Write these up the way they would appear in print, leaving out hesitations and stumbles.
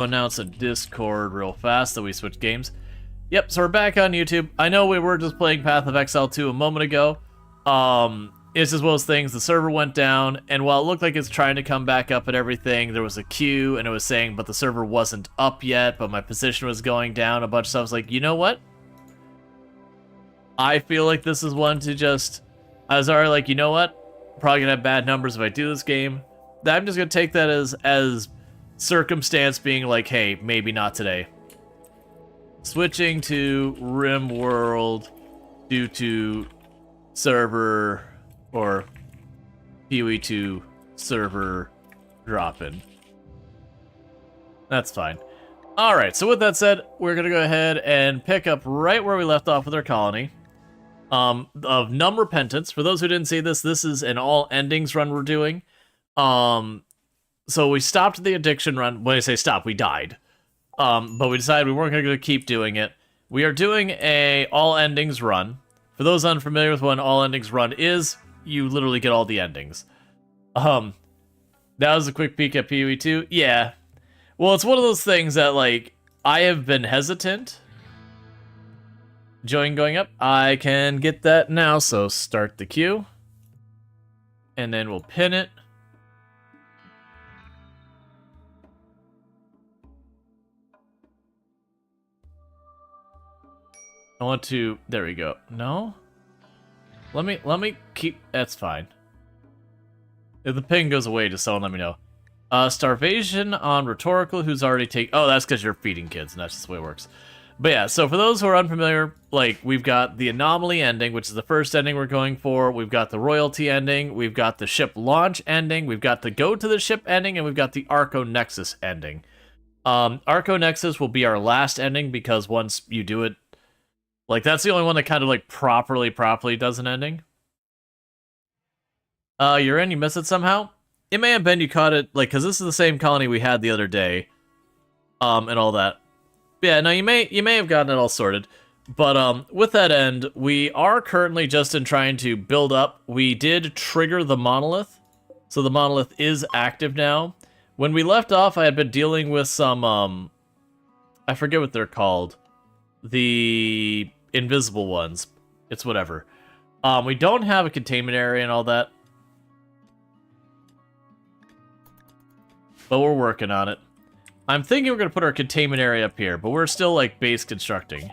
Announce a Discord real fast that we switch games. Yep, so we're back on YouTube. I know we were just playing Path of Exile 2 a moment ago. It's just one of those things, the server went down, and while it looked like it's trying to come back up and everything, there was a queue, and it was saying, but the server wasn't up yet, but my position was going down, a bunch of stuff. I was like, you know what? I feel like this is one to just... I was already like, you know what? Probably gonna have bad numbers if I do this game. I'm just gonna take that as circumstance being like, hey, maybe not today. Switching to RimWorld due to server or PoE2 server dropping. That's fine. Alright, so with that said, we're gonna go ahead and pick up right where we left off with our colony. Of Numb Repentance. For those who didn't see this, this is an all endings run we're doing. So we stopped the addiction run. When I say stop, we died. But we decided we weren't going to keep doing it. We are doing a all endings run. For those unfamiliar with what an all endings run is, you literally get all the endings. That was a quick peek at PoE2. Yeah. Well, it's one of those things that, like, I have been hesitant. Join going up. I can get that now, so start the queue. And then we'll pin it. I want to, there we go. No? Let me keep, that's fine. If the ping goes away, just someone let me know. Starvation on Rhetorical, who's already oh, that's because you're feeding kids, and that's just the way it works. But yeah, so for those who are unfamiliar, like, we've got the Anomaly ending, which is the first ending we're going for. We've got the Royalty ending. We've got the Ship Launch ending. We've got the Go to the Ship ending, and we've got the Arco Nexus ending. Arco Nexus will be our last ending, because once you do it, like, that's the only one that kind of, like, properly does an ending. You're in, you missed it somehow? It may have been you caught it, like, because this is the same colony we had the other day. And all that. Yeah, no, you may have gotten it all sorted. But, with that end, we are currently just in trying to build up. We did trigger the monolith. So the monolith is active now. When we left off, I had been dealing with some, I forget what they're called. The invisible ones. It's whatever. We don't have a containment area and all that. But we're working on it. I'm thinking we're going to put our containment area up here, but we're still, like, base constructing.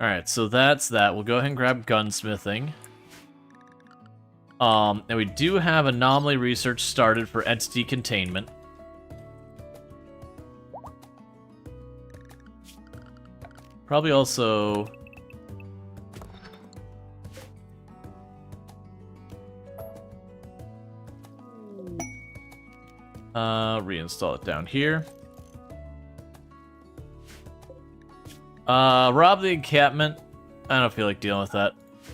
Alright, so that's that. We'll go ahead and grab gunsmithing. And we do have anomaly research started for entity containment. Probably also... reinstall it down here. Rob the encampment. I don't feel like dealing with that,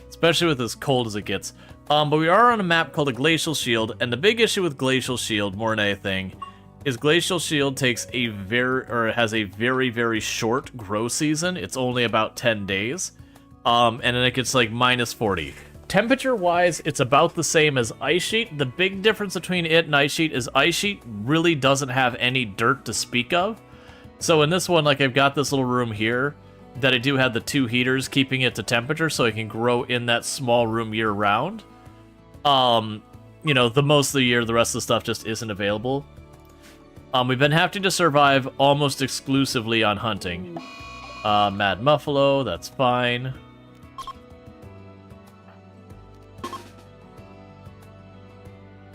especially with as cold as it gets. But we are on a map called a Glacial Shield, and the big issue with Glacial Shield, more than anything, is Glacial Shield takes has a very, very short grow season. It's only about 10 days. And then it gets like minus 40. Temperature-wise, it's about the same as Ice Sheet. The big difference between it and Ice Sheet is Ice Sheet really doesn't have any dirt to speak of. So in this one, like, I've got this little room here that I do have the 2 heaters keeping it to temperature so I can grow in that small room year-round. You know, the most of the year, the rest of the stuff just isn't available. We've been having to survive almost exclusively on hunting. Mad Muffalo, that's fine.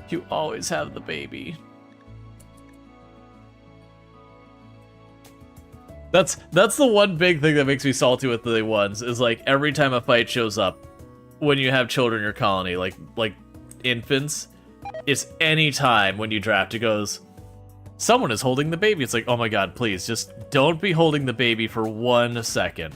You always have the baby. That's the one big thing that makes me salty with the ones, is like every time a fight shows up, when you have children in your colony, like infants, it's any time when you draft, it goes, someone is holding the baby. It's like, oh my god, please, just don't be holding the baby for 1 second.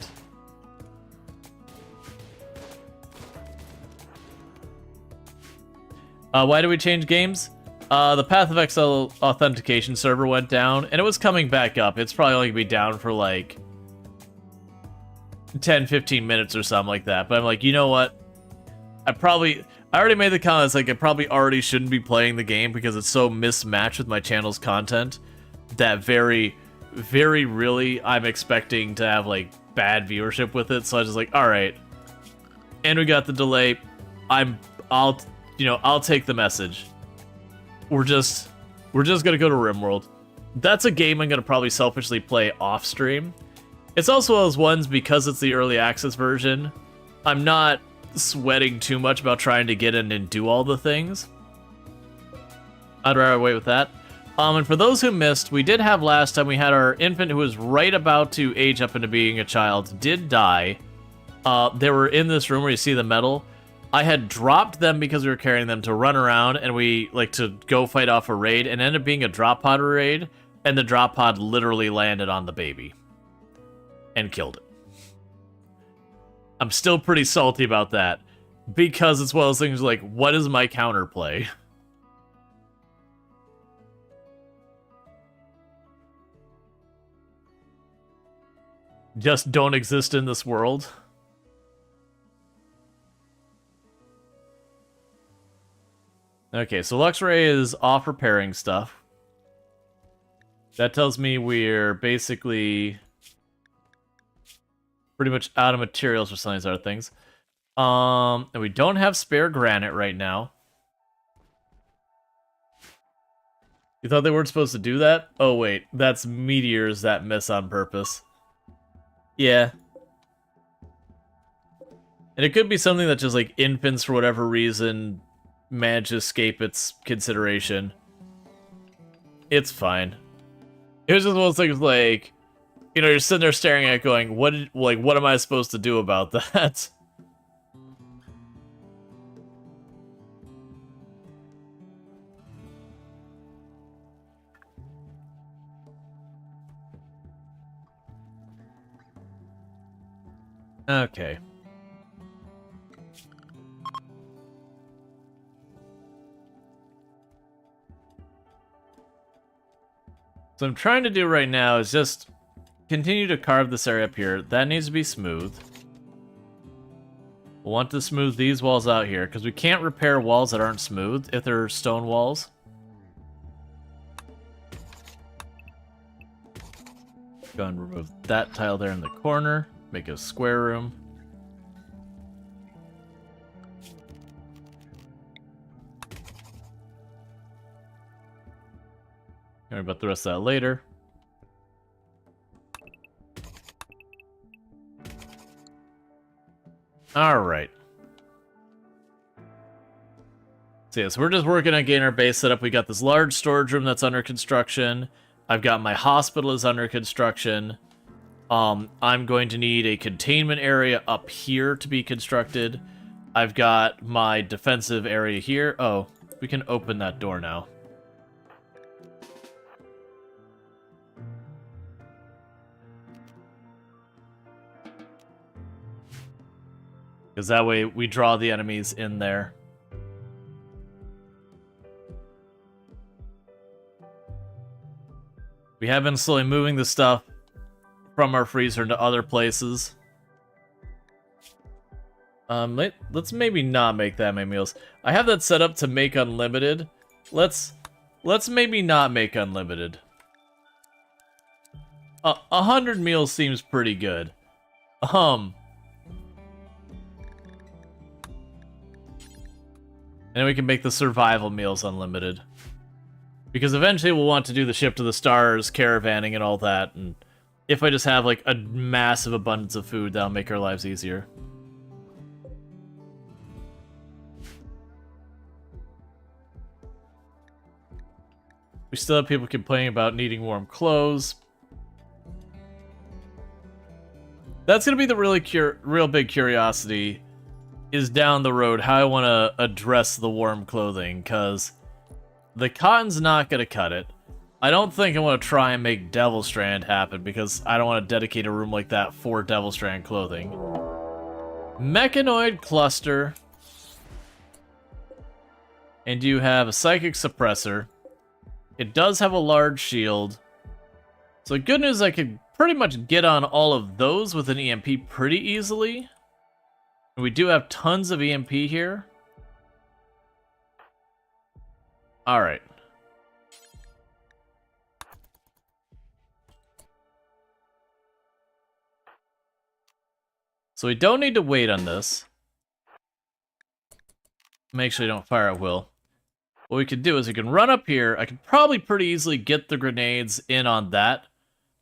Why do we change games? The Path of Exile authentication server went down, and it was coming back up. It's probably only gonna be down for like 10-15 minutes or something like that. But I'm like, you know what? I already made the comments, like, I probably already shouldn't be playing the game because it's so mismatched with my channel's content that very very really, I'm expecting to have, like, bad viewership with it, so I was just like, alright. And we got the delay. I'll take the message. We're just gonna go to RimWorld. That's a game I'm gonna probably selfishly play off stream. It's also one of those ones, because it's the early access version, I'm not sweating too much about trying to get in and do all the things. I'd rather wait with that. And for those who missed, we did have last time, we had our infant who was right about to age up into being a child, did die. They were in this room where you see the metal. I had dropped them because we were carrying them to run around, and we, like, to go fight off a raid, and ended up being a drop pod raid, and the drop pod literally landed on the baby. And killed it. I'm still pretty salty about that, because it's one of those things like, what is my counterplay? Just don't exist in this world? Okay, so Luxray is off repairing stuff. That tells me we're basically pretty much out of materials for some of these other things. And we don't have spare granite right now. You thought they weren't supposed to do that? Oh wait, that's meteors that miss on purpose. Yeah. And it could be something that just, like, infants, for whatever reason, manage to escape its consideration. It's fine. It was just one of those things, like, you know, you're sitting there staring at it going, what am I supposed to do about that? Okay. So I'm trying to do right now is just continue to carve this area up here. That needs to be smooth. We'll want to smooth these walls out here, because we can't repair walls that aren't smooth if they're stone walls. Go and remove that tile there in the corner. Make a square room. Worry about the rest of that later. Alright. So yeah, so we're just working on getting our base set up. We got this large storage room that's under construction. I've got my hospital is under construction. I'm going to need a containment area up here to be constructed. I've got my defensive area here. Oh, we can open that door now. Because that way we draw the enemies in there. We have been slowly moving the stuff from our freezer into other places. Let's maybe not make that many meals. I have that set up to make unlimited. Let's maybe not make unlimited. 100 meals seems pretty good. And then we can make the survival meals unlimited. Because eventually we'll want to do the ship to the stars, caravanning, and all that. And if I just have, like, a massive abundance of food, that'll make our lives easier. We still have people complaining about needing warm clothes. That's gonna be the real big curiosity, is down the road how I want to address the warm clothing, because the cotton's not gonna cut it. I don't think I want to try and make Devil Strand happen, because I don't want to dedicate a room like that for Devil Strand clothing. Mechanoid Cluster. And you have a Psychic Suppressor. It does have a large shield. So the good news, I could pretty much get on all of those with an EMP pretty easily. And we do have tons of EMP here. Alright. So we don't need to wait on this. Make sure you don't fire at will. What we could do is we can run up here. I could probably pretty easily get the grenades in on that.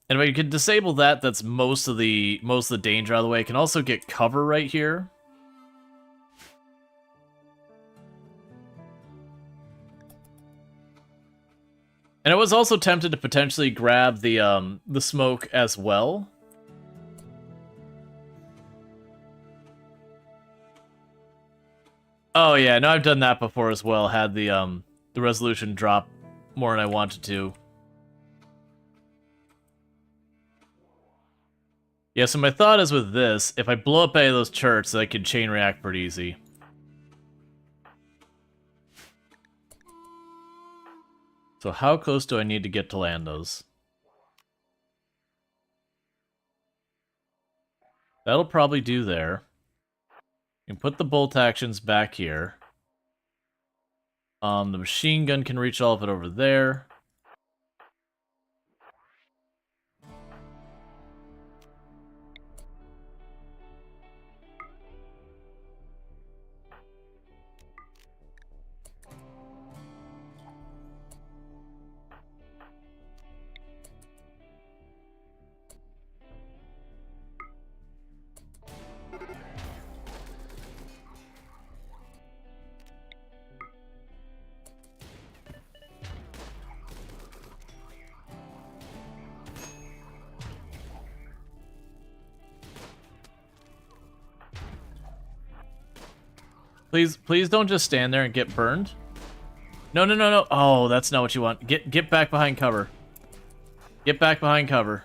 And if we could disable that, that's most of the danger out of the way. I can also get cover right here. And I was also tempted to potentially grab the smoke as well. Oh yeah, no, I've done that before as well. Had the resolution drop more than I wanted to. Yeah, so my thought is with this, if I blow up any of those turrets, I can chain react pretty easy. So how close do I need to get to land those? That'll probably do there. You can put the bolt actions back here. The machine gun can reach all of it over there. Please don't just stand there and get burned. No, no, no, no. Oh, that's not what you want. Get back behind cover. Get back behind cover.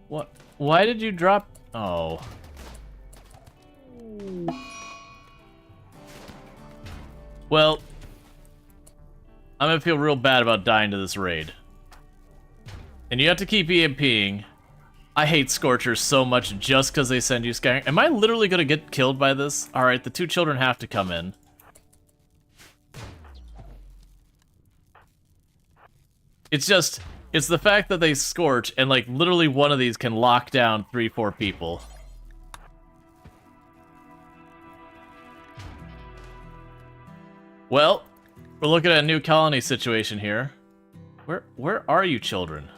What? Why did you drop? Oh. Well, I'm gonna feel real bad about dying to this raid. And you have to keep EMPing. I hate Scorchers so much just because they send you scaring. Am I literally gonna get killed by this? Alright, the two children have to come in. It's the fact that they scorch and like literally one of these can lock down 3-4 people. Well, we're looking at a new colony situation here. Where are you, children?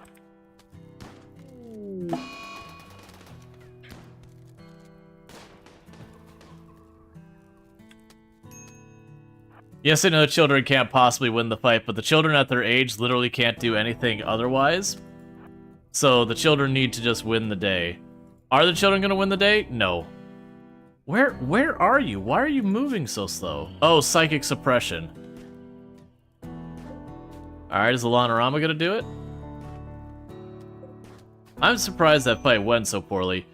Yes, I know children can't possibly win the fight, but the children at their age literally can't do anything otherwise. So the children need to just win the day. Are the children going to win the day? No. Where are you? Why are you moving so slow? Oh, psychic suppression. Alright, is the Lanorama gonna do it? I'm surprised that fight went so poorly.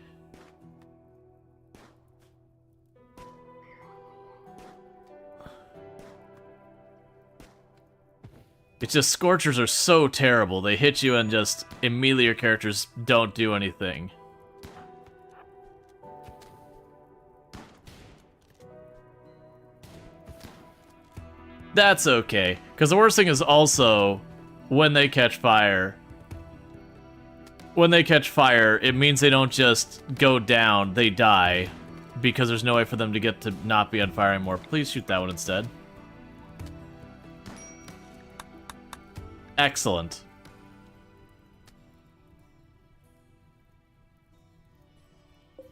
It's just Scorchers are so terrible. They hit you and just immediately your characters don't do anything. That's okay, because the worst thing is also when they catch fire. When they catch fire, it means they don't just go down, they die, because there's no way for them to get to not be on fire anymore. Please shoot that one instead. Excellent.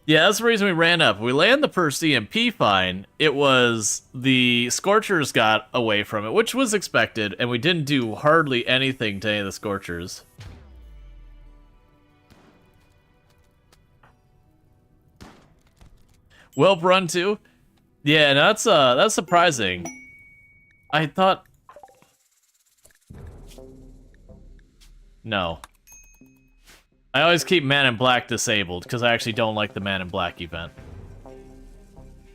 Yeah, that's the reason we ran up. We land the first EMP fine. It was the Scorchers got away from it, which was expected, and we didn't do hardly anything to any of the Scorchers. Well run too. Yeah, that's surprising. I thought. No. I always keep Man in Black disabled, because I actually don't like the Man in Black event.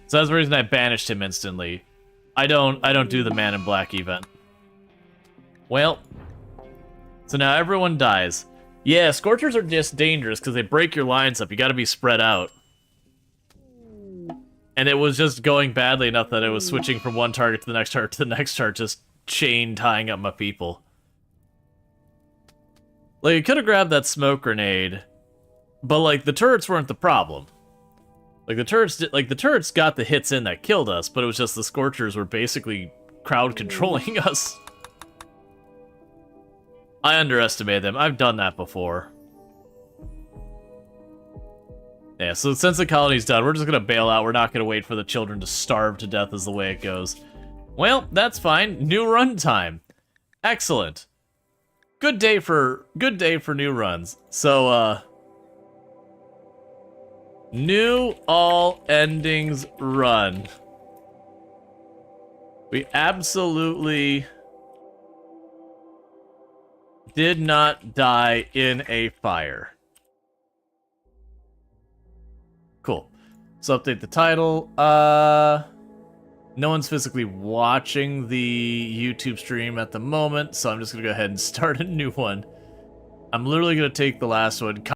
So that's the reason I banished him instantly. I don't do the Man in Black event. Well, so now everyone dies. Yeah, Scorchers are just dangerous, because they break your lines up. You gotta be spread out. And it was just going badly enough that it was switching from one target to the next target to the next target, just chain tying up my people. Like, you could have grabbed that smoke grenade, but like the turrets weren't the problem. Like the turrets got the hits in that killed us, but it was just the Scorchers were basically crowd controlling us. I underestimated them. I've done that before. Yeah, so since the colony's done, we're just gonna bail out. We're not gonna wait for the children to starve to death is the way it goes. Well, that's fine. New run time. Excellent. Good day for new runs. So new all endings run. We absolutely did not die in a fire. Cool. So update the title. No one's physically watching the YouTube stream at the moment, so I'm just gonna go ahead and start a new one. I'm literally gonna take the last one.